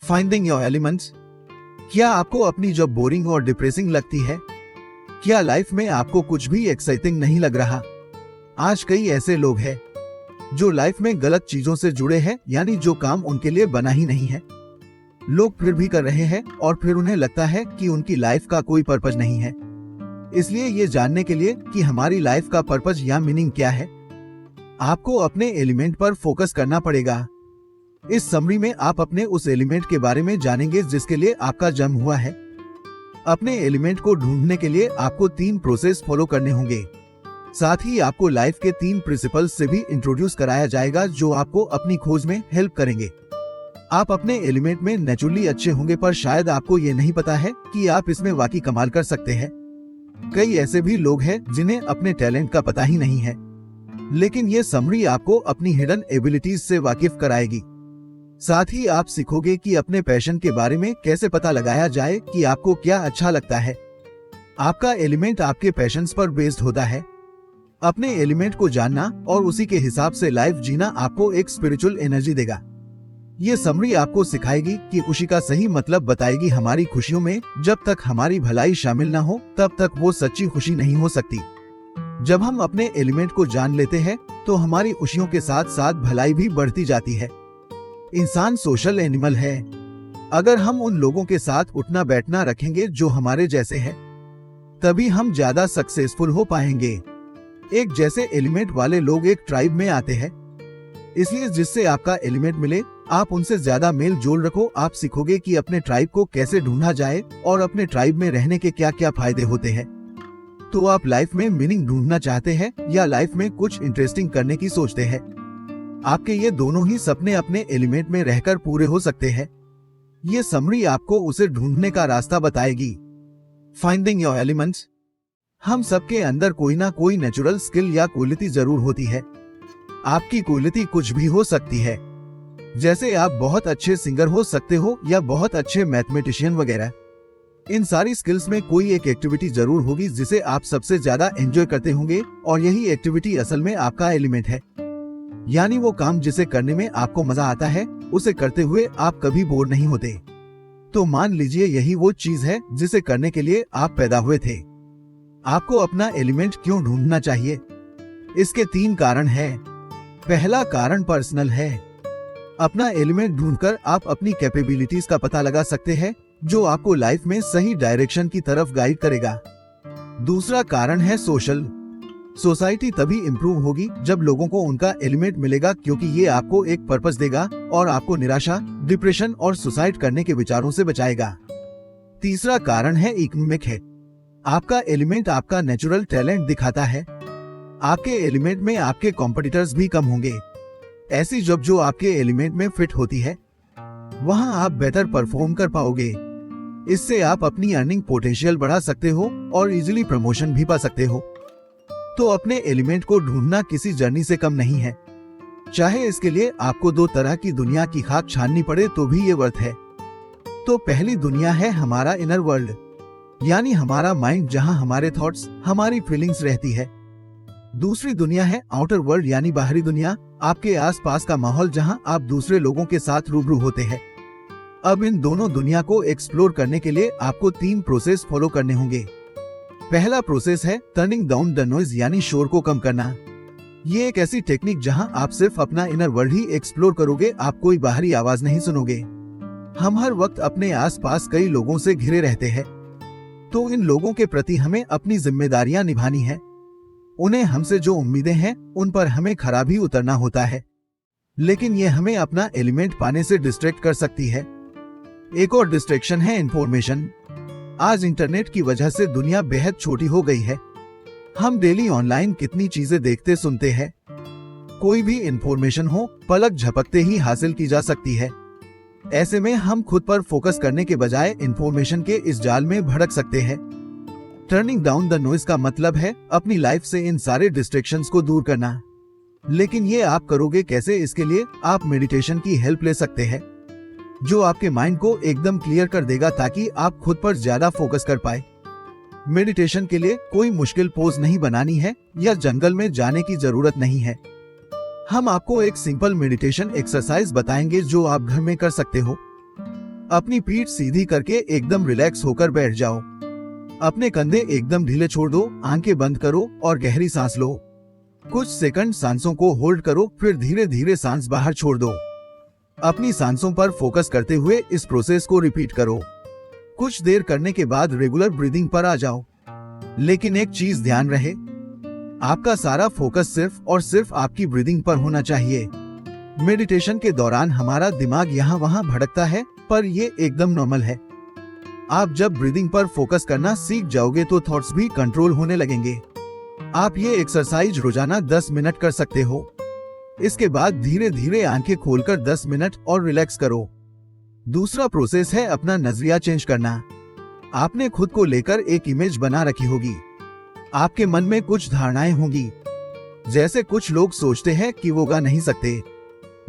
Finding your elements. क्या आपको अपनी जॉब बोरिंग और डिप्रेसिंग लगती है? क्या लाइफ में आपको कुछ भी एक्साइटिंग नहीं लग रहा? आज कई ऐसे लोग हैं जो लाइफ में गलत चीजों से जुड़े हैं, यानी जो काम उनके लिए बना ही नहीं है, लोग फिर भी कर रहे हैं और फिर उन्हें लगता है कि उनकी लाइफ का कोई पर्पस नहीं है। इसलिए ये जानने के लिए कि हमारी लाइफ का पर्पस या मीनिंग क्या है, आपको अपने एलिमेंट पर फोकस करना पड़ेगा। इस समरी में आप अपने उस एलिमेंट के बारे में जानेंगे जिसके लिए आपका जन्म हुआ है। अपने एलिमेंट को ढूंढने के लिए आपको 3 प्रोसेस फॉलो करने होंगे। साथ ही आपको लाइफ के 3 प्रिंसिपल्स से भी इंट्रोड्यूस कराया जाएगा जो आपको अपनी खोज में हेल्प करेंगे। आप अपने एलिमेंट में नेचुरली अच्छे होंगे, पर शायद आपको ये नहीं पता है कि आप इसमें वाकई कमाल कर सकते हैं। कई ऐसे भी लोग हैं जिन्हें अपने टैलेंट का पता ही नहीं है, लेकिन ये समरी आपको अपनी हिडन एबिलिटीज से वाकिफ कराएगी। साथ ही आप सीखोगे कि अपने पैशन के बारे में कैसे पता लगाया जाए कि आपको क्या अच्छा लगता है। आपका एलिमेंट आपके पैशंस पर बेस्ड होता है। अपने एलिमेंट को जानना और उसी के हिसाब से लाइफ जीना आपको एक स्पिरिचुअल एनर्जी देगा। ये समरी आपको सिखाएगी कि खुशी का सही मतलब बताएगी। हमारी खुशियों में जब तक हमारी भलाई शामिल ना हो तब तक वो सच्ची खुशी नहीं हो सकती। जब हम अपने एलिमेंट को जान लेते हैं तो हमारी खुशियों के साथ साथ भलाई भी बढ़ती जाती है। इंसान सोशल एनिमल है। अगर हम उन लोगों के साथ उठना बैठना रखेंगे जो हमारे जैसे हैं, तभी हम ज्यादा सक्सेसफुल हो पाएंगे। एक जैसे एलिमेंट वाले लोग एक ट्राइब में आते हैं। इसलिए जिससे आपका एलिमेंट मिले, आप उनसे ज्यादा मेल जोल रखो। आप सीखोगे कि अपने ट्राइब को कैसे ढूंढा जाए और अपने ट्राइब में रहने के क्या क्या फायदे होते हैं। तो आप लाइफ में मीनिंग ढूंढना चाहते हैं या लाइफ में कुछ इंटरेस्टिंग करने की सोचते हैं? आपके ये दोनों ही सपने अपने एलिमेंट में रहकर पूरे हो सकते हैं। ये समरी आपको उसे ढूंढने का रास्ता बताएगी। Finding your elements. हम सबके अंदर कोई ना कोई नेचुरल स्किल या क्वालिटी जरूर होती है। आपकी क्वालिटी कुछ भी हो सकती है, जैसे आप बहुत अच्छे सिंगर हो सकते हो या बहुत अच्छे मैथमेटिशियन वगैरह। इन सारी स्किल्स में कोई एक एक्टिविटी जरूर होगी जिसे आप सबसे ज्यादा एंजॉय करते होंगे, और यही एक्टिविटी असल में आपका एलिमेंट है। यानी वो काम जिसे करने में आपको मजा आता है, उसे करते हुए आप कभी बोर नहीं होते। तो मान लीजिए यही वो चीज है जिसे करने के लिए आप पैदा हुए थे। आपको अपना एलिमेंट क्यों ढूंढना चाहिए? इसके 3 कारण हैं। पहला कारण पर्सनल है। अपना एलिमेंट ढूंढकर आप अपनी कैपेबिलिटीज का पता लगा सकते हैं जो आपको लाइफ में सही डायरेक्शन की तरफ गाइड करेगा। दूसरा कारण है सोशल। सोसाइटी तभी इम्प्रूव होगी जब लोगों को उनका एलिमेंट मिलेगा, क्योंकि ये आपको एक पर्पस देगा और आपको निराशा, डिप्रेशन और सुसाइड करने के विचारों से बचाएगा। तीसरा कारण है इकोनॉमिक है। आपका एलिमेंट आपका नेचुरल टैलेंट दिखाता है। आपके एलिमेंट में आपके कॉम्पिटिटर्स भी कम होंगे। ऐसी जॉब जो आपके एलिमेंट में फिट होती है, वहां आप बेहतर परफॉर्म कर पाओगे। इससे आप अपनी अर्निंग पोटेंशियल बढ़ा सकते हो और इजीली प्रमोशन भी पा सकते हो। तो अपने एलिमेंट को ढूंढना किसी जर्नी से कम नहीं है। चाहे इसके लिए आपको 2 तरह की दुनिया की खाक छाननी पड़े तो भी ये वर्थ है। तो पहली दुनिया है हमारा इनर वर्ल्ड, यानी हमारा माइंड, जहां हमारे थॉट्स, हमारी फीलिंग्स रहती है। दूसरी दुनिया है आउटर वर्ल्ड, यानी बाहरी दुनिया, आपके आसपास का माहौल जहां आप दूसरे लोगों के साथ रूबरू होते हैं। अब इन दोनों दुनिया को एक्सप्लोर करने के लिए आपको 3 प्रोसेस फॉलो करने होंगे। पहला प्रोसेस है टर्निंग डाउन द नॉइज, यानी शोर को कम करना। ये एक ऐसी टेक्निक जहां आप सिर्फ अपना इनर वर्ल्ड ही एक्सप्लोर करोगे, आप कोई बाहरी आवाज नहीं सुनोगे। हम हर वक्त अपने आसपास कई लोगों से घिरे रहते हैं, तो इन लोगों के प्रति हमें अपनी जिम्मेदारियां निभानी है। उन्हें हमसे जो उम्मीदें हैं उन पर हमें खरा भी उतरना होता है, लेकिन ये हमें अपना एलिमेंट पाने से डिस्ट्रैक्ट कर सकती है। एक और डिस्ट्रैक्शन है इंफॉर्मेशन। आज इंटरनेट की वजह से दुनिया बेहद छोटी हो गई है। हम डेली ऑनलाइन कितनी चीजें देखते सुनते हैं। कोई भी इंफॉर्मेशन हो, पलक झपकते ही हासिल की जा सकती है। ऐसे में हम खुद पर फोकस करने के बजाय इंफॉर्मेशन के इस जाल में भड़क सकते हैं। टर्निंग डाउन द नॉइज का मतलब है अपनी लाइफ से इन सारे डिस्ट्रैक्शंस को दूर करना। लेकिन ये आप करोगे कैसे? इसके लिए आप मेडिटेशन की हेल्प ले सकते हैं, जो आपके माइंड को एकदम क्लियर कर देगा ताकि आप खुद पर ज्यादा फोकस कर पाए। मेडिटेशन के लिए कोई मुश्किल पोज नहीं बनानी है या जंगल में जाने की जरूरत नहीं है। हम आपको एक सिंपल मेडिटेशन एक्सरसाइज बताएंगे जो आप घर में कर सकते हो। अपनी पीठ सीधी करके एकदम रिलैक्स होकर बैठ जाओ। अपने कंधे एकदम ढीले छोड़ दो, आंखें बंद करो और गहरी सांस लो। कुछ सेकंड सांसों को होल्ड करो, फिर धीरे धीरे सांस बाहर छोड़ दो। अपनी सांसों पर फोकस करते हुए इस प्रोसेस को रिपीट करो। कुछ देर करने के बाद रेगुलर ब्रीदिंग पर आ जाओ। लेकिन एक चीज ध्यान रहे, आपका सारा फोकस सिर्फ और सिर्फ आपकी ब्रीदिंग पर होना चाहिए। मेडिटेशन के दौरान हमारा दिमाग यहाँ वहाँ भटकता है, पर ये एकदम नॉर्मल है। आप जब ब्रीदिंग पर फोकस करना सीख जाओगे तो थॉट्स भी कंट्रोल होने लगेंगे। आप ये एक्सरसाइज रोजाना 10 मिनट कर सकते हो। इसके बाद धीरे धीरे आंखें खोलकर 10 मिनट और रिलैक्स करो। दूसरा प्रोसेस है अपना नजरिया चेंज करना। आपने खुद को लेकर एक इमेज बना रखी होगी। आपके मन में कुछ धारणाएं होंगी। जैसे कुछ लोग सोचते हैं कि वो गा नहीं सकते,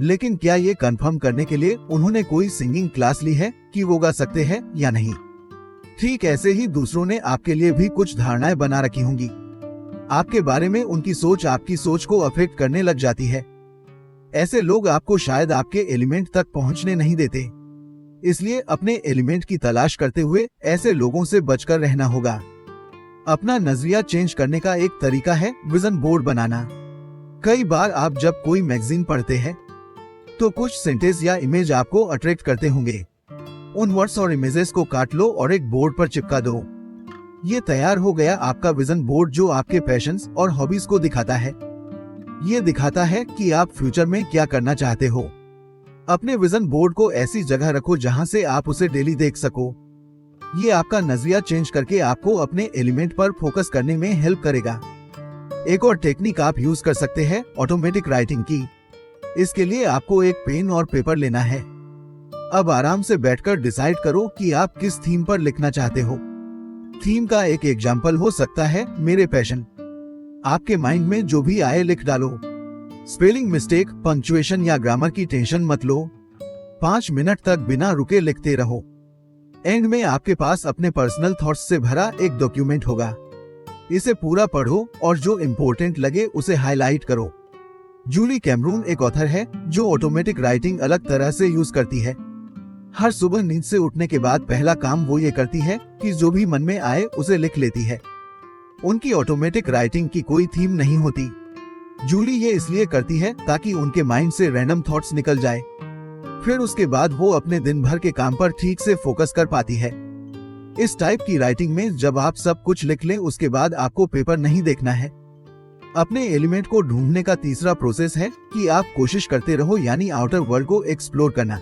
लेकिन क्या ये कंफर्म करने के लिए उन्होंने कोई सिंगिंग क्लास ली है कि वो गा सकते हैं या नहीं? ठीक ऐसे ही दूसरों ने आपके लिए भी कुछ धारणाएं बना रखी होंगी। आपके बारे में उनकी सोच आपकी सोच को अफेक्ट करने लग जाती है। ऐसे लोग आपको शायद आपके एलिमेंट तक पहुंचने नहीं देते। इसलिए अपने एलिमेंट की तलाश करते हुए ऐसे लोगों से बचकर रहना होगा। अपना नजरिया चेंज करने का एक तरीका है विजन बोर्ड बनाना। कई बार आप जब कोई मैगजीन पढ़ते हैं तो कुछ सेंटेंस या इमेज आपको अट्रैक्ट करते होंगे। उन वर्ड्स और इमेजेस को काट लो और एक बोर्ड पर चिपका दो। ये तैयार हो गया आपका विजन बोर्ड, जो आपके पैशंस और हॉबीज को दिखाता है। ये दिखाता है कि आप फ्यूचर में क्या करना चाहते हो। अपने विजन बोर्ड को ऐसी जगह रखो जहां से आप उसे डेली देख सको। ये आपका नजरिया चेंज करके आपको अपने एलिमेंट पर फोकस करने में हेल्प करेगा। एक और टेक्निक आप यूज कर सकते हैं, ऑटोमेटिक राइटिंग की। इसके लिए आपको एक पेन और पेपर लेना है। अब आराम से बैठकर डिसाइड करो कि आप किस थीम पर लिखना चाहते हो। थीम का एक एग्जाम्पल हो सकता है मेरे पैशन। आपके माइंड में जो भी आए लिख डालो। स्पेलिंग मिस्टेक, पंक्चुएशन या ग्रामर की टेंशन मत लो। 5 मिनट तक बिना रुके लिखते रहो। एंड में आपके पास अपने पर्सनल थॉट्स से भरा एक डॉक्यूमेंट होगा। इसे पूरा पढ़ो और जो इम्पोर्टेंट लगे उसे हाईलाइट करो। जूली कैमरून एक ऑथर है जो ऑटोमेटिक राइटिंग अलग तरह से यूज करती है। हर सुबह नींद से उठने के बाद पहला काम वो ये करती है कि जो भी मन में आए उसे लिख लेती है। उनकी ऑटोमेटिक राइटिंग की कोई थीम नहीं होती। जूली ये इसलिए करती है ताकि उनके माइंड से रैंडम थॉट्स निकल जाए। फिर उसके बाद वो अपने दिन भर के काम पर ठीक से फोकस कर पाती है। इस टाइप की राइटिंग में जब आप सब कुछ लिख लें उसके बाद आपको पेपर नहीं देखना है। अपने एलिमेंट को ढूंढने का तीसरा प्रोसेस है कि आप कोशिश करते रहो, यानी आउटर वर्ल्ड को एक्सप्लोर करना।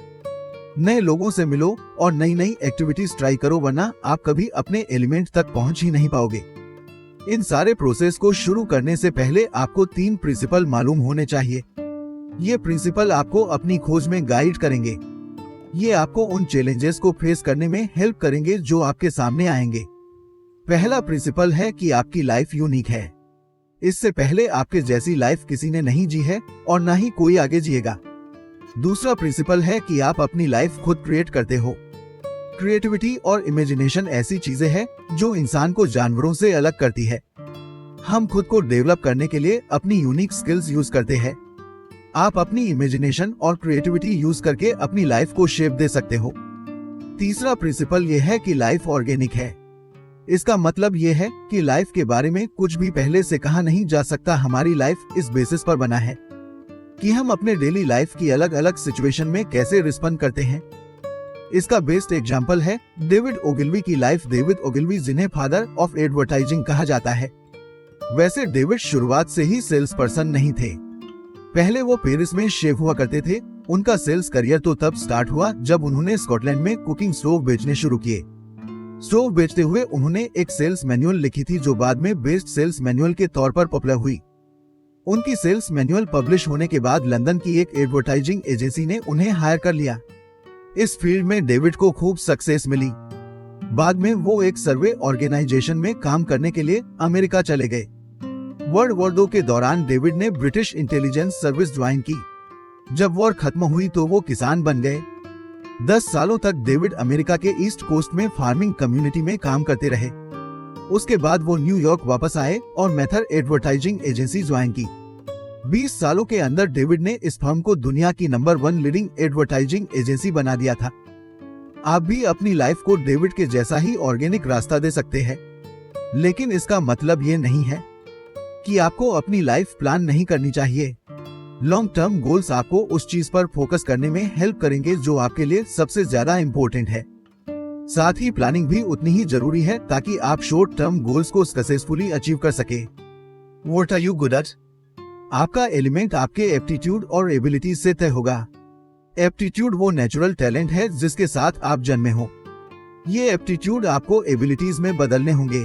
नए लोगों से मिलो और नई नई एक्टिविटीज ट्राई करो, वरना आप कभी अपने एलिमेंट तक पहुंच ही नहीं पाओगे। इन सारे प्रोसेस को शुरू करने से पहले आपको 3 प्रिंसिपल मालूम होने चाहिए। ये प्रिंसिपल आपको अपनी खोज में गाइड करेंगे। ये आपको उन चैलेंजेस को फेस करने में हेल्प करेंगे जो आपके सामने आएंगे। पहला प्रिंसिपल है कि आपकी लाइफ यूनिक है। इससे पहले आपके जैसी लाइफ किसी ने नहीं जी है और ना ही कोई आगे जिएगा। दूसरा प्रिंसिपल है कि आप अपनी लाइफ खुद क्रिएट करते हो। क्रिएटिविटी और इमेजिनेशन ऐसी चीजें हैं जो इंसान को जानवरों से अलग करती है। हम खुद को डेवलप करने के लिए अपनी यूनिक स्किल्स यूज करते हैं। आप अपनी इमेजिनेशन और क्रिएटिविटी यूज करके अपनी लाइफ को शेप दे सकते हो। तीसरा प्रिंसिपल यह है कि लाइफ ऑर्गेनिक है। इसका मतलब यह है कि लाइफ के बारे में कुछ भी पहले से कहा नहीं जा सकता। हमारी लाइफ इस बेसिस पर बना है कि हम अपने डेली लाइफ की अलग अलग सिचुएशन में कैसे रिस्पॉन्ड करते हैं। इसका बेस्ट एग्जाम्पल है डेविड ओगिलवी की लाइफ। डेविड ओगिलवी, जिन्हें फादर ऑफ एडवर्टाइजिंग कहा जाता है। वैसे डेविड शुरुआत से ही सेल्स पर्सन नहीं थे। पहले वो पेरिस में शेफ हुआ करते थे। उनका सेल्स करियर तो तब स्टार्ट हुआ जब उन्होंने स्कॉटलैंड में कुकिंग स्टोव बेचने शुरू किए। स्टोव बेचते हुए उन्होंने एक सेल्स मैनुअल लिखी थी जो बाद में बेस्ट सेल्स मैनुअल के तौर पर पॉपुलर हुई। उनकी सेल्स मैनुअल पब्लिश होने के बाद लंदन की एक एडवर्टाइजिंग एजेंसी ने उन्हें हायर कर लिया। इस फील्ड में डेविड को खूब सक्सेस मिली। बाद में वो एक सर्वे ऑर्गेनाइजेशन में काम करने के लिए अमेरिका चले गए। वर्ल्ड वॉर 2 के दौरान डेविड ने ब्रिटिश इंटेलिजेंस सर्विस ज्वाइन की। जब वॉर खत्म हुई तो वो किसान बन गए। 10 सालों तक डेविड अमेरिका के ईस्ट कोस्ट में फार्मिंग कम्युनिटी में काम करते रहे। उसके बाद वो न्यूयॉर्क वापस आए और मेथर एडवर्टाइजिंग एजेंसी ज्वाइन की। 20 सालों के अंदर डेविड ने इस फर्म को दुनिया की नंबर 1 लीडिंग एडवर्टाइजिंग एजेंसी बना दिया था। आप भी अपनी लाइफ को डेविड के जैसा ही ऑर्गेनिक रास्ता दे सकते हैं, लेकिन इसका मतलब ये नहीं है कि आपको अपनी लाइफ प्लान नहीं करनी चाहिए। लॉन्ग टर्म गोल्स आपको उस चीज पर फोकस करने में हेल्प करेंगे जो आपके लिए सबसे ज्यादा इम्पोर्टेंट है। साथ ही प्लानिंग भी उतनी ही जरूरी है ताकि आप शॉर्ट टर्म गोल्स को सक्सेसफुली अचीव कर सके। What are you good at? आपका एलिमेंट आपके एप्टीट्यूड और एबिलिटीज से तय होगा। एप्टीट्यूड वो नेचुरल टैलेंट है जिसके साथ आप जन्मे हो। ये एप्टीट्यूड आपको एबिलिटीज में बदलने होंगे।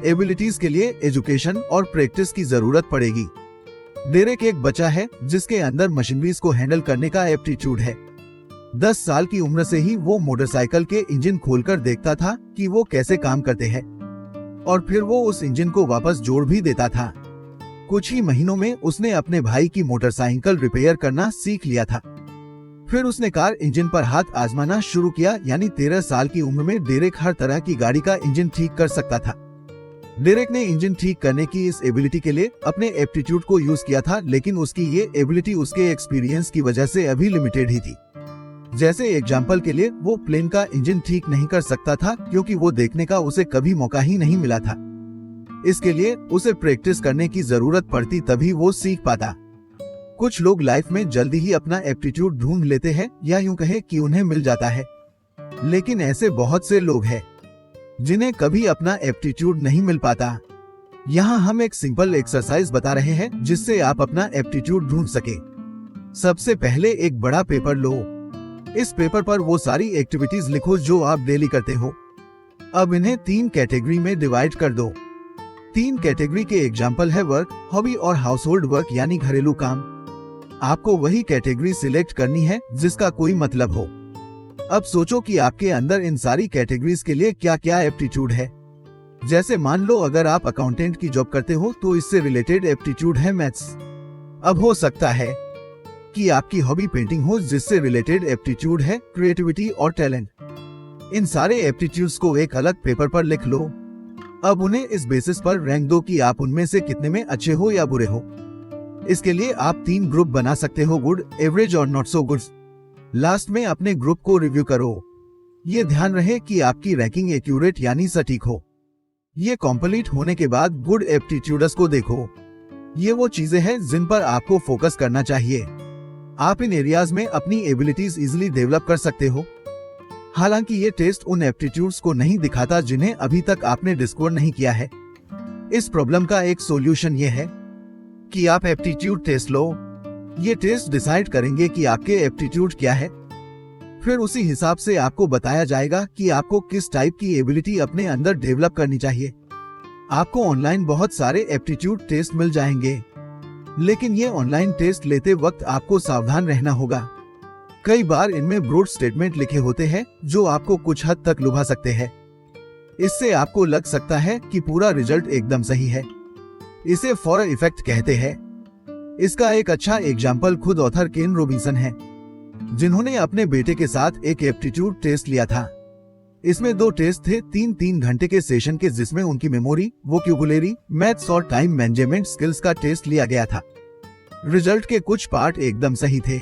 एबिलिटीज के लिए एजुकेशन और प्रैक्टिस की जरूरत पड़ेगी। डेरेक एक बच्चा है जिसके अंदर मशीनरीज को हैंडल करने का एप्टीट्यूड है। 10 साल की उम्र से ही वो मोटरसाइकिल के इंजन खोलकर देखता था कि वो कैसे काम करते हैं और फिर वो उस इंजन को वापस जोड़ भी देता था। कुछ ही महीनों में उसने अपने भाई की मोटरसाइकिल रिपेयर करना सीख लिया था। फिर उसने कार इंजन पर हाथ आजमाना शुरू किया, यानी 13 साल की उम्र में डेरेक हर तरह की गाड़ी का इंजन ठीक कर सकता था। डेरेक ने इंजन ठीक करने की इस एबिलिटी के लिए अपने एप्टीट्यूड को यूज किया था, लेकिन उसकी ये एबिलिटी उसके एक्सपीरियंस की वजह से अभी लिमिटेड ही थी। जैसे एग्जाम्पल के लिए वो प्लेन का इंजन ठीक नहीं कर सकता था क्योंकि वो देखने का उसे कभी मौका ही नहीं मिला था। इसके लिए उसे प्रैक्टिस करने की जरूरत पड़ती, तभी वो सीख पाता। कुछ लोग लाइफ में जल्दी ही अपना एप्टीट्यूड ढूंढ लेते हैं या यूं कहे कि उन्हें मिल जाता है, लेकिन ऐसे बहुत से लोग हैं जिन्हें कभी अपना एप्टीट्यूड नहीं मिल पाता। यहाँ हम एक सिंपल एक्सरसाइज बता रहे हैं जिससे आप अपना एप्टीट्यूड ढूंढ सके। सबसे पहले एक बड़ा पेपर लो। इस पेपर पर वो सारी एक्टिविटीज लिखो जो आप डेली करते हो। अब इन्हें 3 कैटेगरी में डिवाइड कर दो। 3 कैटेगरी के एग्जाम्पल है वर्क, हॉबी और हाउस होल्ड वर्क यानी घरेलू काम। आपको वही कैटेगरी सिलेक्ट करनी है जिसका कोई मतलब हो। अब सोचो कि आपके अंदर इन सारी कैटेगरीज के लिए क्या क्या एप्टीट्यूड है। जैसे मान लो अगर आप अकाउंटेंट की जॉब करते हो तो इससे रिलेटेड एप्टीट्यूड है मैथ्स। अब हो सकता है कि आपकी हॉबी पेंटिंग हो जिससे रिलेटेड एप्टीट्यूड है क्रिएटिविटी और टैलेंट। इन सारे एप्टीट्यूड्स को एक अलग पेपर पर लिख लो। अब उन्हें इस बेसिस पर रैंक दो कि आप उनमें से कितने में अच्छे हो या बुरे हो। इसके लिए आप 3 ग्रुप बना सकते हो, गुड, एवरेज और नॉट सो गुड। लास्ट में अपने ग्रुप को रिव्यू करो। ये ध्यान रहे कि आपकी रैंकिंग एक्यूरेट यानी सटीक हो। ये कंप्लीट होने के बाद गुड एप्टीट्यूड्स को देखो। ये वो चीजें हैं जिन पर आपको फोकस करना चाहिए। आप इन एरियाज में अपनी एबिलिटीज इजिली डेवलप कर सकते हो। हालांकि ये टेस्ट उन एप्टीट्यूड्स को नहीं दिखाता जिन्हें अभी तक आपने डिस्कवर नहीं किया है। इस प्रॉब्लम का एक सॉल्यूशन ये है कि आप एप्टीट्यूड टेस्ट लो। ये टेस्ट डिसाइड करेंगे कि आपके एप्टीट्यूड क्या है। फिर उसी हिसाब से आपको बताया जाएगा कि आपको किस टाइप की एबिलिटी अपने अंदर डेवलप करनी चाहिए। आपको ऑनलाइन बहुत सारे एप्टीट्यूड टेस्ट मिल जाएंगे, लेकिन ये ऑनलाइन टेस्ट लेते वक्त आपको सावधान रहना होगा। कई बार इनमें ब्रॉड स्टेटमेंट लिखे होते हैं जो आपको कुछ हद तक लुभा सकते हैं। इससे आपको लग सकता है कि पूरा रिजल्ट एकदम सही है। इसे फॉरन इफेक्ट कहते हैं। इसका एक अच्छा एग्जाम्पल खुद ऑथर केन रॉबिन्सन है, जिन्होंने अपने बेटे के साथ एक एप्टीट्यूड टेस्ट लिया था। इसमें 2 टेस्ट थे, 3-3 घंटे के सेशन के, जिसमें उनकी मेमोरी, वोकैबुलरी, मैथ्स और टाइम मैनेजमेंट स्किल्स का टेस्ट लिया गया था। रिजल्ट के कुछ पार्ट एकदम सही थे।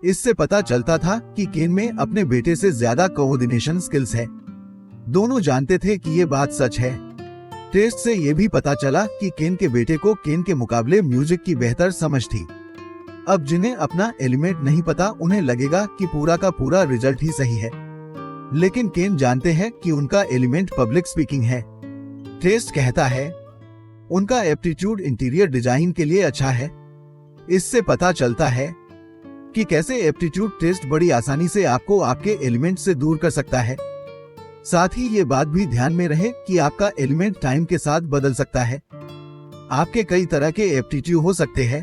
इससे पता चलता था कि केन में अपने बेटे से ज्यादा कोऑर्डिनेशन स्किल्स है। दोनों जानते थे कि ये बात सच है। टेस्ट से ये भी पता चला कि केन के बेटे को केन के मुकाबले म्यूजिक की बेहतर समझ थी। अब जिन्हें अपना एलिमेंट नहीं पता उन्हें लगेगा कि पूरा का पूरा रिजल्ट ही सही है, लेकिन केन जानते हैं कि उनका एलिमेंट पब्लिक स्पीकिंग है। टेस्ट कहता है उनका एप्टीट्यूड इंटीरियर डिजाइन के लिए अच्छा है। इससे पता चलता है कि कैसे एप्टीट्यूड टेस्ट बड़ी आसानी से आपको आपके एलिमेंट से दूर कर सकता है। साथ ही ये बात भी ध्यान में रहे कि आपका एलिमेंट टाइम के साथ बदल सकता है। आपके कई तरह के एप्टीट्यूड हो सकते हैं।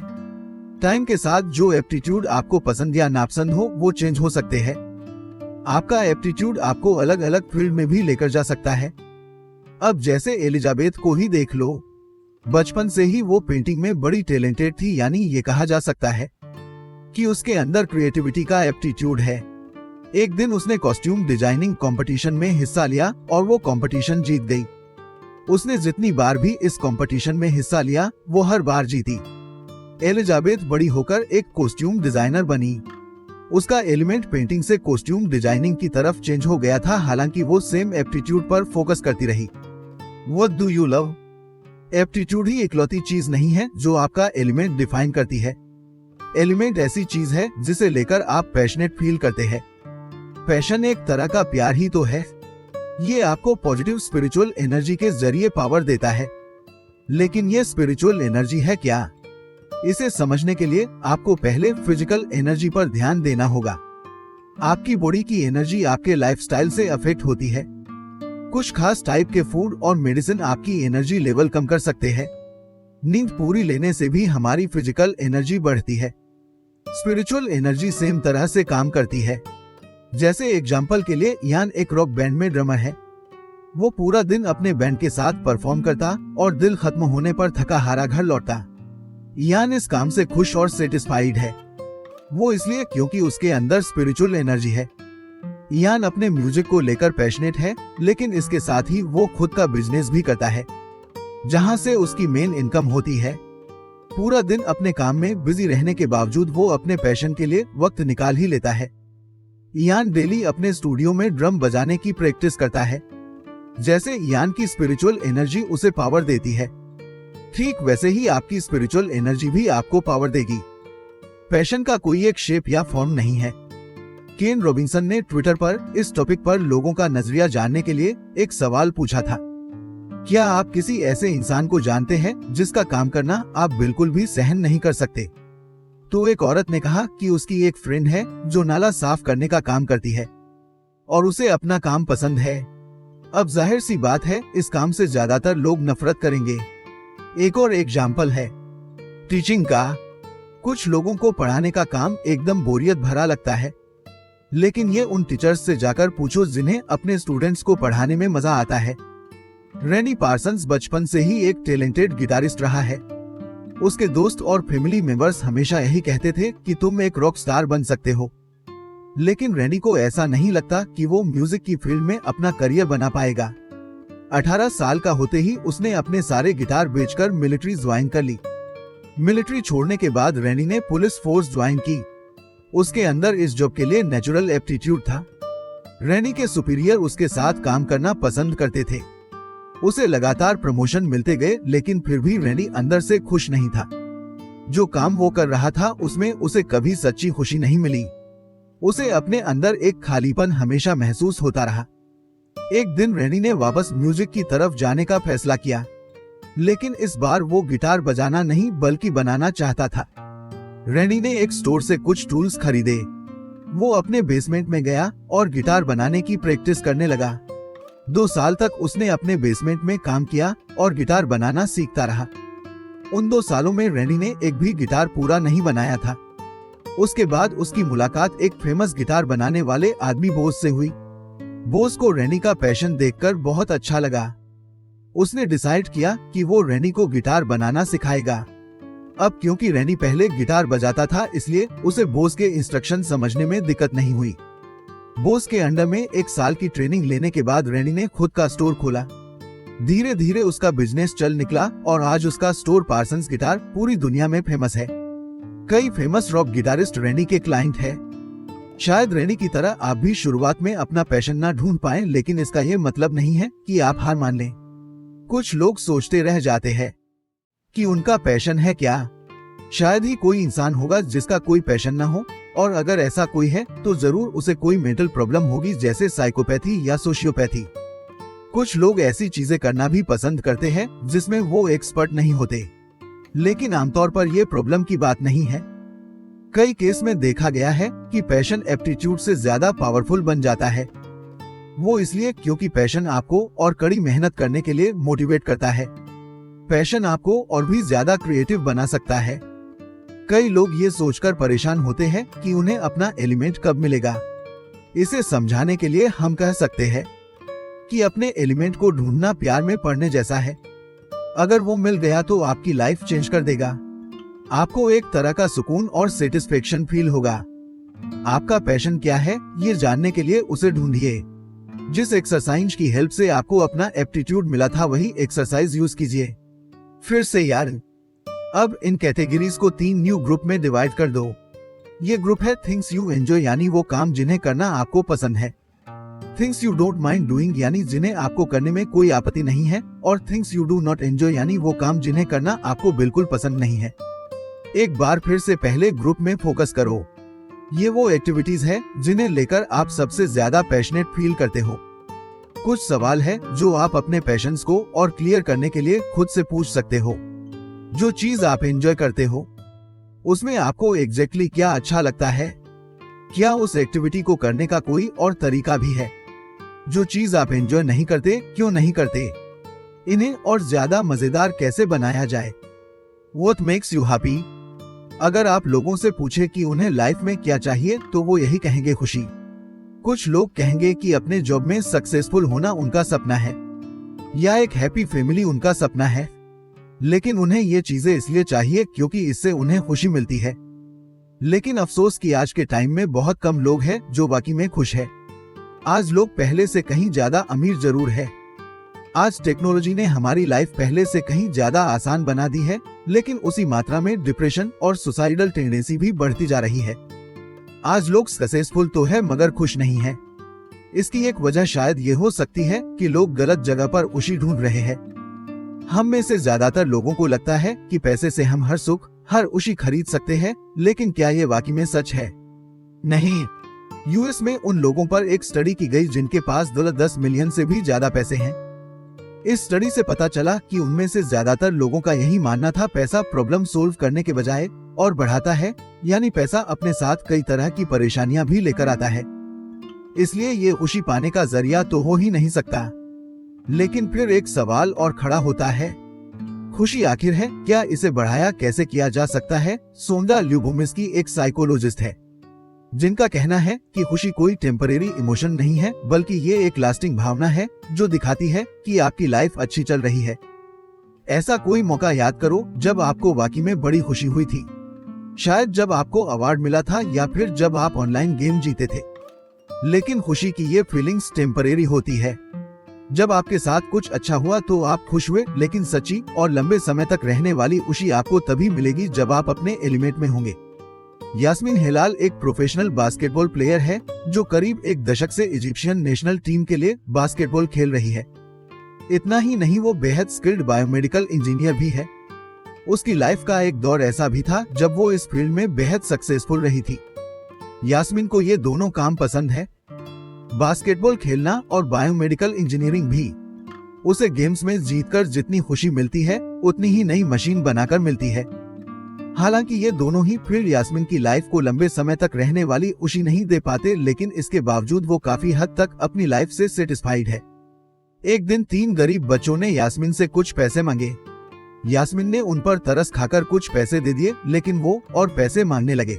टाइम के साथ जो एप्टीट्यूड आपको पसंद या नापसंद हो वो चेंज हो सकते हैं। आपका एप्टीट्यूड आपको अलग अलग फील्ड में भी लेकर जा सकता है। अब जैसे एलिजाबेथ को ही देख लो। बचपन से ही वो पेंटिंग में बड़ी टैलेंटेड थी, यानी ये कहा जा सकता है कि उसके अंदर क्रिएटिविटी का एप्टीट्यूड है। एक दिन उसने कॉस्ट्यूम डिजाइनिंग कंपटीशन में हिस्सा लिया और वो कंपटीशन जीत गई। उसने जितनी बार भी इस कंपटीशन में हिस्सा लिया वो हर बार जीती। एलिजाबेथ बड़ी होकर एक कॉस्ट्यूम डिजाइनर बनी। उसका एलिमेंट पेंटिंग से कॉस्ट्यूम डिजाइनिंग की तरफ चेंज हो गया था, हालांकि वो सेम एप्टीट्यूड पर फोकस करती रही। What do you love? Aptitude ही इकलौती चीज नहीं है जो आपका एलिमेंट डिफाइन करती है। एलिमेंट ऐसी चीज है जिसे लेकर आप पैशनेट फील करते हैं। पैशन एक तरह का प्यार ही तो है। ये आपको पॉजिटिव स्पिरिचुअल एनर्जी के जरिए पावर देता है। लेकिन ये स्पिरिचुअल एनर्जी है क्या? इसे समझने के लिए आपको पहले फिजिकल एनर्जी पर ध्यान देना होगा। आपकी बॉडी की एनर्जी आपके लाइफस्टाइल से अफेक्ट होती है। कुछ खास टाइप के फूड और मेडिसिन आपकी एनर्जी लेवल कम कर सकते हैं। नींद पूरी लेने से भी हमारी फिजिकल एनर्जी बढ़ती है। स्पिरिचुअल एनर्जी सेम तरह से काम करती है। जैसे एग्जाम्पल के लिए यान एक रॉक बैंड में ड्रमर है। वो पूरा दिन अपने बैंड के साथ परफॉर्म करता और दिल खत्म होने पर थका हारा घर लौटता। यान इस काम से खुश और सेटिस्फाइड है। वो इसलिए क्योंकि उसके अंदर स्पिरिचुअल एनर्जी है। यान अपने म्यूजिक को लेकर पैशनेट है, लेकिन इसके साथ ही वो खुद का बिजनेस भी करता है, जहां से उसकी मेन इनकम होती है। पूरा दिन अपने काम में बिजी रहने के बावजूद वो अपने पैशन के लिए वक्त निकाल ही लेता है। यान डेली अपने स्टूडियो में ड्रम बजाने की प्रैक्टिस करता है। जैसे यान की स्पिरिचुअल एनर्जी उसे पावर देती है, ठीक वैसे ही आपकी स्पिरिचुअल एनर्जी भी आपको पावर देगी। पैशन का कोई एक शेप या फॉर्म नहीं है। केन रॉबिन्सन ने ट्विटर पर इस टॉपिक पर लोगों का नजरिया जानने के लिए एक सवाल पूछा था। क्या आप किसी ऐसे इंसान को जानते हैं जिसका काम करना आप बिल्कुल भी सहन नहीं कर सकते? तो एक औरत ने कहा कि उसकी एक फ्रेंड है जो नाला साफ करने का काम करती है और उसे अपना काम पसंद है। अब जाहिर सी बात है, इस काम से ज्यादातर लोग नफरत करेंगे। एक और एग्जाम्पल है टीचिंग का। कुछ लोगों को पढ़ाने का काम एकदम बोरियत भरा लगता है, लेकिन ये उन टीचर्स से जाकर पूछो जिन्हें अपने स्टूडेंट्स को पढ़ाने में मजा आता है। रैनी पार्सन्स बचपन से ही एक टैलेंटेड गिटारिस्ट रहा है। उसके दोस्त और फैमिली मेंबर्स हमेशा यही कहते थे कि तुम एक रॉक स्टार बन सकते हो, लेकिन रैनी को ऐसा नहीं लगता कि वो म्यूजिक की फील्ड में अपना करियर बना पाएगा। 18 साल का होते ही उसने अपने सारे गिटार बेचकर मिलिट्री ज्वाइन कर ली। मिलिट्री छोड़ने के बाद रैनी ने पुलिस फोर्स ज्वाइन की। उसके अंदर इस जॉब के लिए नेचुरल एप्टीट्यूड था। रैनी के सुपीरियर उसके साथ काम करना पसंद करते थे। उसे लगातार प्रमोशन मिलते गए, लेकिन फिर भी रैनी अंदर से खुश नहीं था। जो काम वो कर रहा था उसमें उसे कभी सच्ची खुशी नहीं मिली। उसे अपने अंदर एक खालीपन हमेशा महसूस होता रहा। एक दिन रैनी ने वापस म्यूजिक की तरफ जाने का फैसला किया, लेकिन इस बार वो गिटार बजाना नहीं बल्कि बनाना चाहता था। रैनी ने एक स्टोर से कुछ टूल्स खरीदे। वो अपने बेसमेंट में गया और गिटार बनाने की प्रैक्टिस करने लगा। 2 साल तक उसने अपने बेसमेंट में काम किया और गिटार बनाना सीखता रहा। उन 2 सालों में रैनी ने एक भी गिटार पूरा नहीं बनाया था। उसके बाद उसकी मुलाकात एक फेमस गिटार बनाने वाले आदमी बोस से हुई। बोस को रैनी का पैशन देखकर बहुत अच्छा लगा। उसने डिसाइड किया कि वो रैनी को गिटार बनाना सिखाएगा। अब क्योंकि रैनी पहले गिटार बजाता था, इसलिए उसे बोस के इंस्ट्रक्शन समझने में दिक्कत नहीं हुई। बोस के अंडर में 1 साल की ट्रेनिंग लेने के बाद रैनी ने खुद का स्टोर खोला। धीरे धीरे उसका बिजनेस चल निकला और आज उसका स्टोर पार्सन्स गिटार पूरी दुनिया में फेमस है। कई फेमस रॉक गिटारिस्ट रैनी के क्लाइंट है। शायद रैनी की तरह आप भी शुरुआत में अपना पैशन ना ढूंढ पाएं, लेकिन इसका ये मतलब नहीं है कि आप हार मान लें। कुछ लोग सोचते रह जाते हैं कि उनका पैशन है क्या। शायद ही कोई इंसान होगा जिसका कोई पैशन ना हो, और अगर ऐसा कोई है तो जरूर उसे कोई मेंटल प्रॉब्लम होगी, जैसे साइकोपैथी या सोशियोपैथी। कुछ लोग ऐसी चीजें करना भी पसंद करते हैं जिसमें वो एक्सपर्ट नहीं होते, लेकिन आमतौर पर यह प्रॉब्लम की बात नहीं है। कई केस में देखा गया है कि पैशन एप्टीट्यूड से ज्यादा पावरफुल बन जाता है। वो इसलिए क्योंकि पैशन आपको और कड़ी मेहनत करने के लिए मोटिवेट करता है। पैशन आपको और भी ज्यादा क्रिएटिव बना सकता है। कई लोग ये सोचकर परेशान होते हैं कि उन्हें अपना एलिमेंट कब मिलेगा। इसे समझाने के लिए हम कह सकते हैं कि अपने एलिमेंट को ढूंढना प्यार में पड़ने जैसा है। अगर वो मिल गया तो आपकी लाइफ चेंज कर देगा। आपको एक तरह का सुकून और सेटिस्फेक्शन फील होगा। आपका पैशन क्या है, ये जानने के लिए उसे ढूंढिए। जिस एक्सरसाइज की हेल्प से आपको अपना एप्टीट्यूड मिला था, वही एक्सरसाइज यूज कीजिए। फिर से यार, अब इन कैटेगरीज को 3 न्यू ग्रुप में डिवाइड कर दो। ये ग्रुप है थिंग्स यू एंजॉय यानी वो काम जिन्हें करना आपको पसंद है, things you don't mind doing यानी जिन्हें आपको करने में कोई आपत्ति नहीं है, और things you do not enjoy यानी वो काम जिन्हें करना आपको बिल्कुल पसंद नहीं है। एक बार फिर से पहले ग्रुप में फोकस करो। ये वो एक्टिविटीज है जिन्हें लेकर आप सबसे ज्यादा पैशनेट फील करते हो। कुछ सवाल है जो आप अपने पैशंस को और क्लियर करने के लिए खुद से पूछ सकते हो। जो चीज आप एंजॉय करते हो उसमें आपको एग्जैक्टली क्या अच्छा लगता है? क्या उस एक्टिविटी को करने का कोई और तरीका भी है? जो चीज आप एंजॉय नहीं करते, क्यों नहीं करते? इन्हें और ज्यादा मजेदार कैसे बनाया जाए? What makes you happy? अगर आप लोगों से पूछे कि उन्हें लाइफ में क्या चाहिए तो वो यही कहेंगे खुशी। कुछ लोग कहेंगे कि अपने जॉब में सक्सेसफुल होना उनका सपना है, या एक हैप्पी फैमिली उनका सपना है, लेकिन उन्हें ये चीजें इसलिए चाहिए क्योंकि इससे उन्हें खुशी मिलती है। लेकिन अफसोस कि आज के टाइम में बहुत कम लोग हैं जो वाकई में खुश है। आज लोग पहले से कहीं ज्यादा अमीर जरूर है। आज टेक्नोलॉजी ने हमारी लाइफ पहले से कहीं ज्यादा आसान बना दी है, लेकिन उसी मात्रा में डिप्रेशन और सुसाइडल टेंडेंसी भी बढ़ती जा रही है। आज लोग सक्सेसफुल तो है मगर खुश नहीं है। इसकी एक वजह शायद ये हो सकती है कि लोग गलत जगह पर खुशी ढूंढ रहे हैं। हम में से ज्यादातर लोगों को लगता है कि पैसे से हम हर सुख, हर खुशी खरीद सकते हैं, लेकिन क्या ये वाकई में सच है? नहीं। यूएस में उन लोगों पर एक स्टडी की गई जिनके पास 10 मिलियन से भी ज्यादा पैसे हैं। इस स्टडी से पता चला कि उनमें से ज्यादातर लोगों का यही मानना था पैसा प्रॉब्लम सोल्व करने के बजाय और बढ़ाता है, यानी पैसा अपने साथ कई तरह की परेशानियां भी लेकर आता है। इसलिए ये खुशी पाने का जरिया तो हो ही नहीं सकता। लेकिन फिर एक सवाल और खड़ा होता है, खुशी आखिर है क्या? इसे बढ़ाया कैसे किया जा सकता है? सोंडा ल्यूबोमिर्स्की एक साइकोलॉजिस्ट है जिनका कहना है कि खुशी कोई टेम्परेरी इमोशन नहीं है, बल्कि ये एक लास्टिंग भावना है जो दिखाती है कि आपकी लाइफ अच्छी चल रही है। ऐसा कोई मौका याद करो जब आपको वाकई में बड़ी खुशी हुई थी। शायद जब आपको अवार्ड मिला था, या फिर जब आप ऑनलाइन गेम जीते थे। लेकिन खुशी की ये फीलिंग्स टेम्परेरी होती है। जब आपके साथ कुछ अच्छा हुआ तो आप खुश हुए, लेकिन सच्ची और लंबे समय तक रहने वाली खुशी आपको तभी मिलेगी जब आप अपने एलिमेंट में होंगे। यास्मीन हेलाल एक प्रोफेशनल बास्केटबॉल प्लेयर है जो करीब एक दशक से इजिप्शियन नेशनल टीम के लिए बास्केटबॉल खेल रही है। इतना ही नहीं, वो बेहद स्किल्ड बायोमेडिकल इंजीनियर भी है। उसकी लाइफ का एक दौर ऐसा भी था जब वो इस फील्ड में बेहद सक्सेसफुल रही थी। यास्मीन को ये दोनों काम पसंद है, बास्केटबॉल खेलना और बायोमेडिकल इंजीनियरिंग भी। उसे गेम्स में जीतकर जितनी खुशी मिलती है उतनी ही नई मशीन बनाकर मिलती है। हालांकि ये दोनों ही फील्ड यास्मीन की लाइफ को लंबे समय तक रहने वाली खुशी नहीं दे पाते, लेकिन इसके बावजूद वो काफी हद तक अपनी लाइफ से सेटिस्फाइड है। एक दिन 3 गरीब बच्चों ने यास्मीन से कुछ पैसे मांगे। यास्मीन ने उन पर तरस खाकर कुछ पैसे दे दिए, लेकिन वो और पैसे मांगने लगे।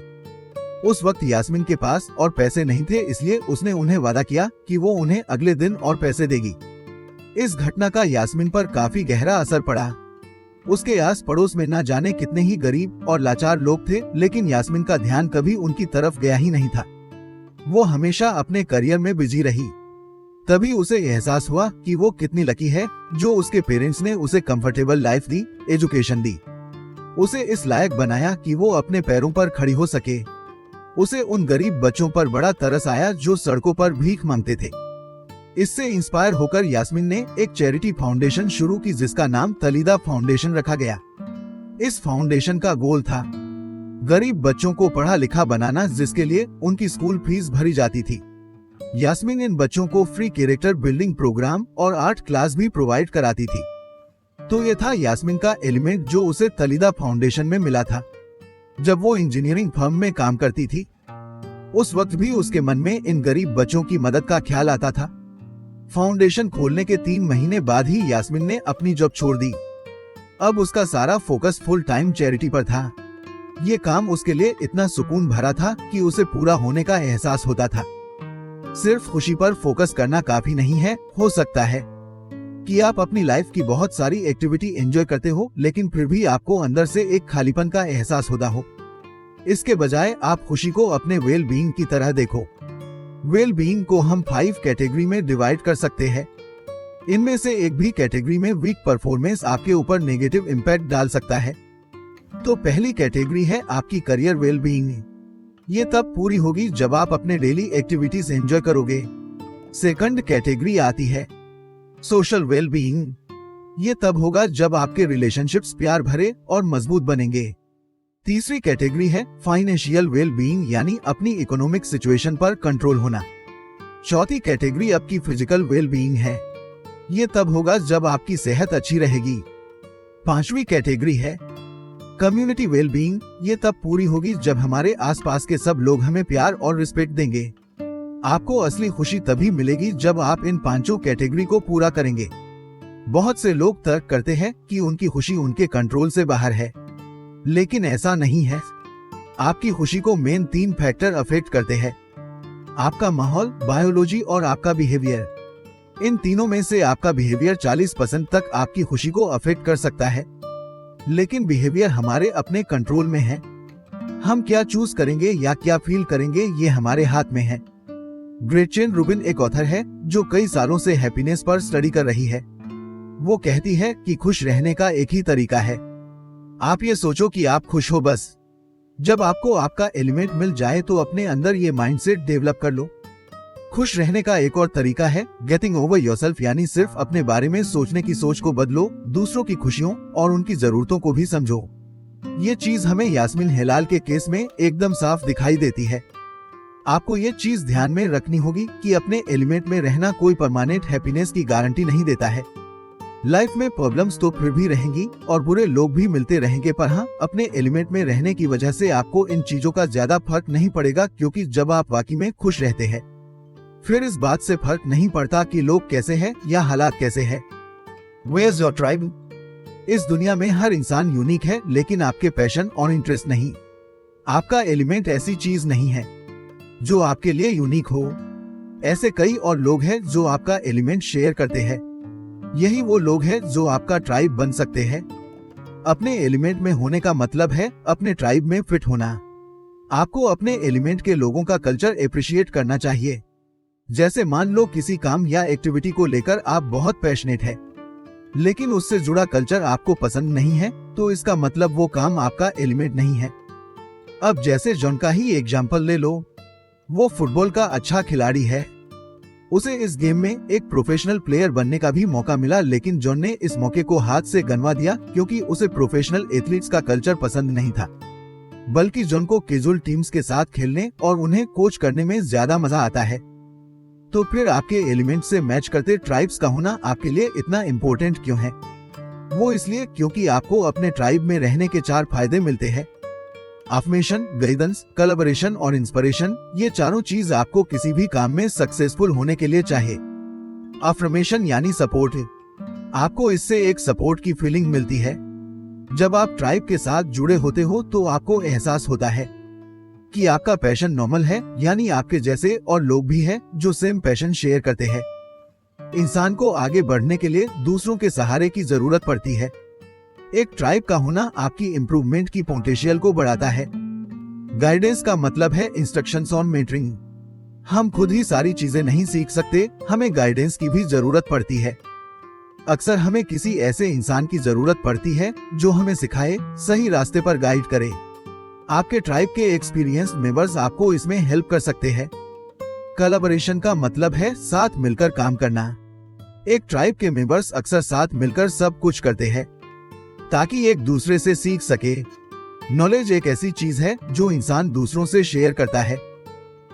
उस वक्त यास्मीन के पास और पैसे नहीं थे, इसलिए उसने उन्हें वादा किया कि वो उन्हें अगले दिन और पैसे देगी। इस घटना का यास्मीन पर काफी गहरा असर पड़ा। उसके आस पड़ोस में न जाने कितने ही गरीब और लाचार लोग थे, लेकिन यास्मीन का ध्यान कभी उनकी तरफ गया ही नहीं था। वो हमेशा अपने करियर में बिजी रही। तभी उसे एहसास हुआ कि वो कितनी लकी है जो उसके पेरेंट्स ने उसे कंफर्टेबल लाइफ दी, एजुकेशन दी, उसे इस लायक बनाया कि वो अपने पैरों पर खड़ी हो सके। उसे उन गरीब बच्चों पर बड़ा तरस आया जो सड़कों पर भीख मांगते थे। इससे इंस्पायर होकर यास्मीन ने एक चैरिटी फाउंडेशन शुरू की जिसका नाम तलीदा फाउंडेशन रखा गया। इस फाउंडेशन का गोल था गरीब बच्चों को पढ़ा लिखा बनाना, जिसके लिए उनकी स्कूल फीस भरी जाती थी। यास्मीन इन बच्चों को फ्री कैरेक्टर बिल्डिंग प्रोग्राम और आर्ट क्लास भी प्रोवाइड कराती थी। तो ये था यास्मीन का एलिमेंट जो उसे तलीदा फाउंडेशन में मिला था। जब वो इंजीनियरिंग फर्म में काम करती थी, उस वक्त भी उसके मन में इन गरीब बच्चों की मदद का ख्याल आता था। फाउंडेशन खोलने के 3 महीने बाद ही यास्मीन ने अपनी जॉब छोड़ दी। अब उसका सारा फोकस फुल टाइम चैरिटी पर था। ये काम उसके लिए इतना सुकून भरा था कि उसे पूरा होने का एहसास होता था। सिर्फ खुशी पर फोकस करना काफी नहीं है। हो सकता है कि आप अपनी लाइफ की बहुत सारी एक्टिविटी एंजॉय करते हो, लेकिन फिर भी आपको अंदर से एक खालीपन का एहसास होता हो। इसके बजाय आप खुशी को अपने वेल बीइंग की तरह देखो। वेल बीइंग को हम 5 कैटेगरी में डिवाइड कर सकते हैं। इनमें से एक भी कैटेगरी में वीक परफॉर्मेंस आपके ऊपर नेगेटिव इम्पैक्ट डाल सकता है। तो पहली कैटेगरी है आपकी करियर वेल बीइंग। ये तब पूरी होगी जब आप अपने डेली एक्टिविटीज एंजॉय करोगे। सेकंड कैटेगरी आती है सोशल वेल बीइंग। ये तब होगा जब आपके रिलेशनशिप्स प्यार भरे और मजबूत बनेंगे। तीसरी कैटेगरी है फाइनेंशियल वेल बीइंग, यानी अपनी इकोनॉमिक सिचुएशन पर कंट्रोल होना। चौथी कैटेगरी आपकी फिजिकल वेल बीइंग है। ये तब होगा जब आपकी सेहत अच्छी रहेगी। पांचवी कैटेगरी है कम्युनिटी वेल बीइंग। ये तब पूरी होगी जब हमारे आसपास के सब लोग हमें प्यार और रिस्पेक्ट देंगे। आपको असली खुशी तभी मिलेगी जब आप इन पांचों कैटेगरी को पूरा करेंगे। बहुत से लोग तर्क करते हैं कि उनकी खुशी उनके कंट्रोल से बाहर है, लेकिन ऐसा नहीं है। आपकी खुशी को मेन 3 फैक्टर अफेक्ट करते हैं, आपका माहौल, बायोलॉजी और आपका बिहेवियर। इन तीनों में से आपका बिहेवियर 40% तक आपकी खुशी को अफेक्ट कर सकता है, लेकिन बिहेवियर हमारे अपने कंट्रोल में है। हम क्या चूज करेंगे या क्या फील करेंगे ये हमारे हाथ में है। ग्रेचेन रूबिन एक ऑथर है जो कई सालों से हैप्पीनेस पर स्टडी कर रही है। वो कहती है कि खुश रहने का एक ही तरीका है, आप ये सोचो कि आप खुश हो बस। जब आपको आपका एलिमेंट मिल जाए तो अपने अंदर ये माइंडसेट डेवलप कर लो। खुश रहने का एक और तरीका है गेटिंग ओवर योरसेल्फ, यानी सिर्फ अपने बारे में सोचने की सोच को बदलो, दूसरों की खुशियों और उनकी जरूरतों को भी समझो। ये चीज हमें यास्मीन हेलाल के केस में एकदम साफ दिखाई देती है। आपको ये चीज ध्यान में रखनी होगी कि अपने एलिमेंट में रहना कोई परमानेंट हैप्पीनेस की गारंटी नहीं देता है। लाइफ में प्रॉब्लम्स तो फिर भी रहेंगी और बुरे लोग भी मिलते रहेंगे, पर हाँ, अपने एलिमेंट में रहने की वजह से आपको इन चीजों का ज्यादा फर्क नहीं पड़ेगा, क्योंकि जब आप वाकई में खुश रहते हैं फिर इस बात से फर्क नहीं पड़ता कि लोग कैसे हैं या हालात कैसे हैं। Where's your tribe? इस दुनिया में हर इंसान यूनिक है, लेकिन आपके पैशन और इंटरेस्ट नहीं। आपका एलिमेंट ऐसी चीज नहीं है जो आपके लिए यूनिक हो। ऐसे कई और लोग हैं जो आपका एलिमेंट शेयर करते हैं। यही वो लोग हैं जो आपका ट्राइब बन सकते हैं। अपने एलिमेंट में होने का मतलब है अपने ट्राइब में फिट होना। आपको अपने एलिमेंट के लोगों का कल्चर एप्रिशिएट करना चाहिए। जैसे मान लो किसी काम या एक्टिविटी को लेकर आप बहुत पैशनेट है, लेकिन उससे जुड़ा कल्चर आपको पसंद नहीं है, तो इसका मतलब वो काम आपका एलिमेंट नहीं है। अब जैसे जॉन का ही एग्जाम्पल ले लो। वो फुटबॉल का अच्छा खिलाड़ी है, उसे इस गेम में एक प्रोफेशनल प्लेयर बनने का भी मौका मिला, लेकिन जॉन ने इस मौके को हाथ से गंवा दिया क्योंकि उसे प्रोफेशनल एथलीट्स का कल्चर पसंद नहीं था, बल्कि जॉन को कैजुअल टीम्स के साथ खेलने और उन्हें कोच करने में ज्यादा मजा आता है। तो फिर आपके एलिमेंट से मैच करते ट्राइब्स का होना आपके लिए इतना इम्पोर्टेंट क्यों है? वो इसलिए क्योंकि आपको अपने ट्राइब में रहने के 4 फायदे मिलते हैं। अफर्मेशन, गाइडेंस, कोलैबोरेशन और इंस्पिरेशन। ये चारों चीज आपको किसी भी काम में सक्सेसफुल होने के लिए चाहिए। अफर्मेशन यानी सपोर्ट। आपको इससे एक सपोर्ट की फीलिंग मिलती है। जब आप ट्राइब के साथ जुड़े होते हो तो आपको एहसास होता है कि आपका पैशन नॉर्मल है, यानी आपके जैसे और लोग भी हैं जो सेम पैशन शेयर करते हैं। इंसान को आगे बढ़ने के लिए दूसरों के सहारे की जरूरत पड़ती है। एक ट्राइब का होना आपकी इम्प्रूवमेंट की पोटेंशियल को बढ़ाता है। गाइडेंस का मतलब है इंस्ट्रक्शंस ऑन मेंटरिंग। हम खुद ही सारी चीजें नहीं सीख सकते, हमें गाइडेंस की भी जरूरत पड़ती है। अक्सर हमें किसी ऐसे इंसान की जरूरत पड़ती है जो हमें सिखाए, सही रास्ते पर गाइड करे। आपके ट्राइब के एक्सपीरियंस मेंबर्स आपको इसमें हेल्प कर सकते हैं। कोलैबोरेशन का मतलब है साथ मिलकर काम करना। एक ट्राइब के मेंबर्स अक्सर साथ मिलकर सब कुछ करते हैं ताकि एक दूसरे से सीख सके। नॉलेज एक ऐसी चीज है जो इंसान दूसरों से शेयर करता है।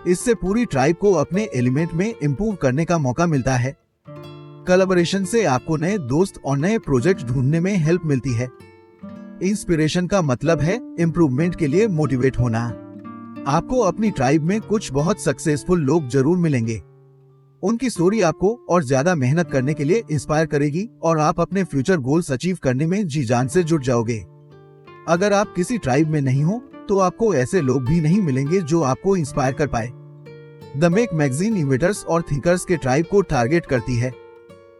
इससे पूरी ट्राइब को अपने एलिमेंट में इम्प्रूव करने का मौका मिलता है। कोलैबोरेशन से आपको नए दोस्त और नए प्रोजेक्ट ढूंढने में हेल्प मिलती है। इंस्पिरेशन का मतलब है इम्प्रूवमेंट के लिए मोटिवेट होना। आपको अपनी ट्राइब में कुछ बहुत सक्सेसफुल लोग जरूर मिलेंगे। उनकी स्टोरी आपको और ज्यादा मेहनत करने के लिए इंस्पायर करेगी और आप अपने फ्यूचर गोल्स अचीव करने में जी जान से जुट जाओगे। अगर आप किसी ट्राइब में नहीं हो तो आपको ऐसे लोग भी नहीं मिलेंगे जो आपको इंस्पायर कर पाए। द मेक मैगजीन इन्वेटर्स और थिंकर्स के ट्राइब को टारगेट करती है।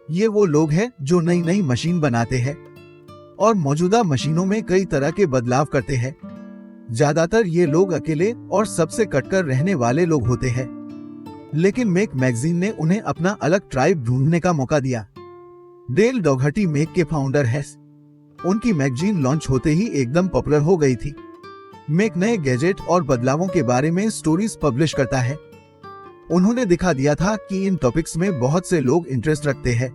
ये वो लोग हैं जो नई नई मशीन बनाते हैं और मौजूदा मशीनों में कई तरह के बदलाव करते हैं। ज्यादातर ये लोग अकेले और सबसे कटकर रहने वाले लोग होते हैं, लेकिन मेक मैगजीन ने उन्हें अपना अलग ट्राइब ढूंढने का मौका दिया। डेल डॉघटी मेक के फाउंडर है। उनकी मैगजीन लॉन्च होते ही एकदम पॉपुलर हो गई थी। मेक नए गैजेट और बदलावों के बारे में स्टोरीज पब्लिश करता है। उन्होंने दिखा दिया था कि इन टॉपिक्स में बहुत से लोग इंटरेस्ट रखते हैं।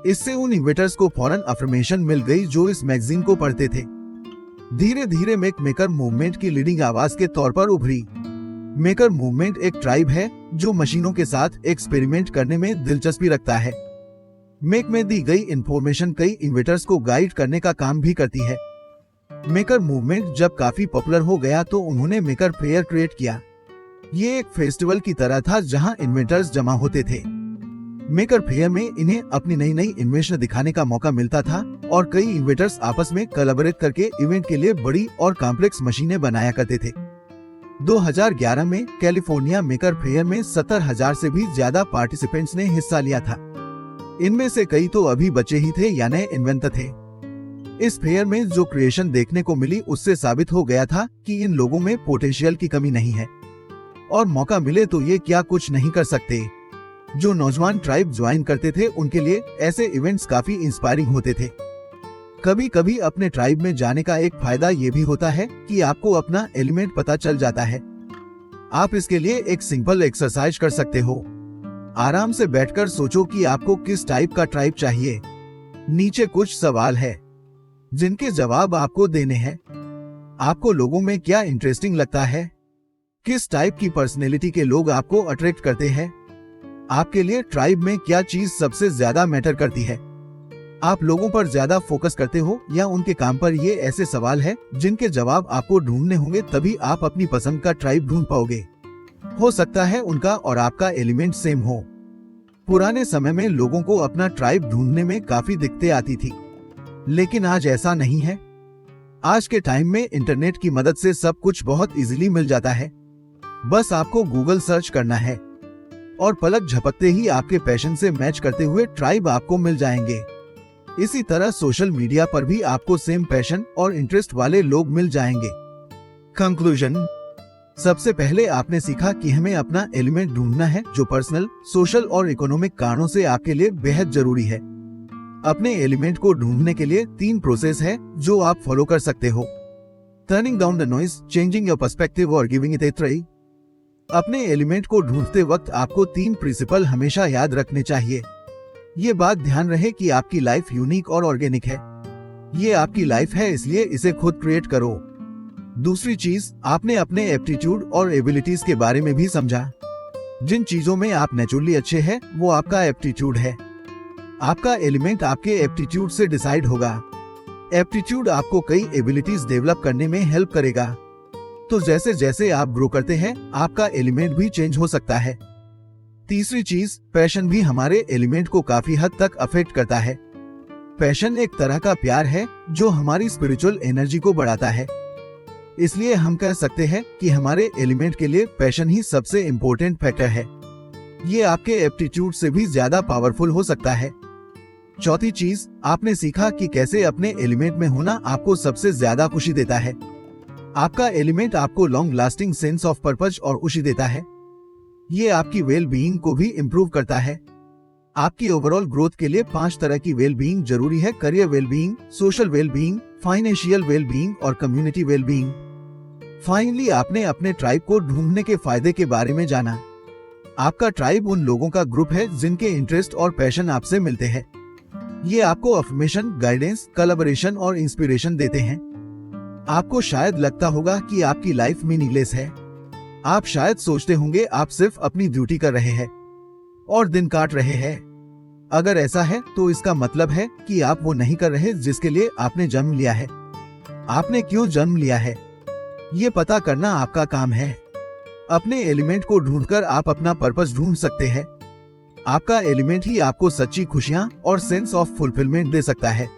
इससे उन इन्वेटर्स को फौरन अफर्मेशन मिल गई जो इस मैगजीन को पढ़ते थे। धीरे धीरे मेकर मूवमेंट की लीडिंग आवाज के तौर पर उभरी। मेकर मूवमेंट एक ट्राइब है जो मशीनों के साथ एक्सपेरिमेंट करने में दिलचस्पी रखता है। मेक में दी गई इंफॉर्मेशन कई इन्वेटर्स को गाइड करने का काम भी करती है। मेकर मूवमेंट जब काफी पॉपुलर हो गया तो उन्होंने मेकर फेयर क्रिएट किया। ये एक फेस्टिवल की तरह था जहां इन्वेंटर्स जमा होते थे। मेकर फेयर में इन्हें अपनी नई नई इन्वेंशन दिखाने का मौका मिलता था और कई इन्वेंटर्स आपस में कोलैबोरेट करके इवेंट के लिए बड़ी और कॉम्प्लेक्स मशीनें बनाया करते थे। 2011 में कैलिफोर्निया मेकर फेयर में 70,000 से भी ज्यादा पार्टिसिपेंट्स ने हिस्सा लिया था। इनमें से कई तो अभी बचे ही थे या नए इन्वेंटर थे। इस फेयर में जो क्रिएशन देखने को मिली उससे साबित हो गया था कि इन लोगों में पोटेंशियल की कमी नहीं है और मौका मिले तो ये क्या कुछ नहीं कर सकते। जो नौजवान ट्राइब ज्वाइन करते थे उनके लिए ऐसे इवेंट्स काफी इंस्पायरिंग होते थे। कभी कभी अपने ट्राइब में जाने का एक फायदा ये भी होता है कि आपको अपना एलिमेंट पता चल जाता है। आप इसके लिए एक सिंपल एक्सरसाइज कर सकते हो। आराम से बैठकर सोचो कि आपको किस टाइप का ट्राइब चाहिए। नीचे कुछ सवाल है जिनके जवाब आपको देने हैं। आपको लोगों में क्या इंटरेस्टिंग लगता है? किस टाइप की पर्सनैलिटी के लोग आपको अट्रैक्ट करते हैं? आपके लिए ट्राइब में क्या चीज सबसे ज्यादा मैटर करती है? आप लोगों पर ज्यादा फोकस करते हो या उनके काम पर? ये ऐसे सवाल है जिनके जवाब आपको ढूंढने होंगे, तभी आप अपनी पसंद का ट्राइब ढूंढ पाओगे। हो सकता है उनका और आपका एलिमेंट सेम हो। पुराने समय में लोगों को अपना ट्राइब ढूंढने में काफी दिक्कतें आती थी, लेकिन आज ऐसा नहीं है। आज के टाइम में इंटरनेट की मदद से सब कुछ बहुत इजीली मिल जाता है। बस आपको गूगल सर्च करना है और पलक झपकते ही आपके पैशन से मैच करते हुए ट्राइब आपको मिल जाएंगे। इसी तरह सोशल मीडिया पर भी आपको सेम पैशन और इंटरेस्ट वाले लोग मिल जाएंगे। कंक्लूजन: सबसे पहले आपने सीखा कि हमें अपना एलिमेंट ढूंढना है जो पर्सनल, सोशल और इकोनॉमिक कारणों से आपके लिए बेहद जरूरी है। अपने एलिमेंट को ढूंढने के लिए 3 प्रोसेस है जो आप फॉलो कर सकते हो: turning down the noise, changing your perspective और गिविंग इट ए ट्राई। अपने एलिमेंट को ढूंढते वक्त आपको 3 प्रिंसिपल हमेशा याद रखने चाहिए। ये बात ध्यान रहे कि आपकी लाइफ यूनिक और ऑर्गेनिक है। ये आपकी लाइफ है, इसलिए इसे खुद क्रिएट करो। दूसरी चीज, आपने अपने एप्टीट्यूड और एबिलिटीज के बारे में भी समझा। जिन चीजों में आप नेचुरली अच्छे हैं वो आपका एप्टीट्यूड है। आपका एलिमेंट आपके एप्टीट्यूड से डिसाइड होगा। एप्टीट्यूड आपको कई एबिलिटीज डेवलप करने में हेल्प करेगा। तो जैसे जैसे आप ग्रो करते हैं आपका एलिमेंट भी चेंज हो सकता है। तीसरी चीज, पैशन भी हमारे एलिमेंट को काफी हद तक अफेक्ट करता है। पैशन एक तरह का प्यार है जो हमारी स्पिरिचुअल एनर्जी को बढ़ाता है। इसलिए हम कह सकते हैं कि हमारे एलिमेंट के लिए पैशन ही सबसे इम्पोर्टेंट फैक्टर है। ये आपके एप्टीट्यूड से भी ज्यादा पावरफुल हो सकता है। चौथी चीज, आपने सीखा कि कैसे अपने एलिमेंट में होना आपको सबसे ज्यादा खुशी देता है। आपका एलिमेंट आपको long lasting sense of purpose और खुशी देता है। ये आपकी वेल बीइंग को भी इम्प्रूव करता है। आपकी ओवरऑल ग्रोथ के लिए 5 तरह की वेल बीइंग जरूरी है: career well being, social well being, financial well being और कम्युनिटी वेल बीइंग। फाइनली, आपने अपने ट्राइब को ढूंढने के फायदे के बारे में जाना। आपका ट्राइब उन लोगों का ग्रुप है जिनके इंटरेस्ट और पैशन आपसे मिलते हैं। ये आपको अफर्मेशन, गाइडेंस, कोलैबोरेशन और इंस्पिरेशन देते हैं। आपको शायद लगता होगा कि आपकी लाइफ मीनिंगलेस है। आप शायद सोचते होंगे आप सिर्फ अपनी ड्यूटी कर रहे हैं और दिन काट रहे हैं। अगर ऐसा है तो इसका मतलब है कि आप वो नहीं कर रहे जिसके लिए आपने जन्म लिया है। आपने क्यों जन्म लिया है ये पता करना आपका काम है। अपने एलिमेंट को ढूंढकर आप अपना पर्पस ढूंढ सकते हैं। आपका एलिमेंट ही आपको सच्ची खुशियां और सेंस ऑफ फुलफिलमेंट दे सकता है।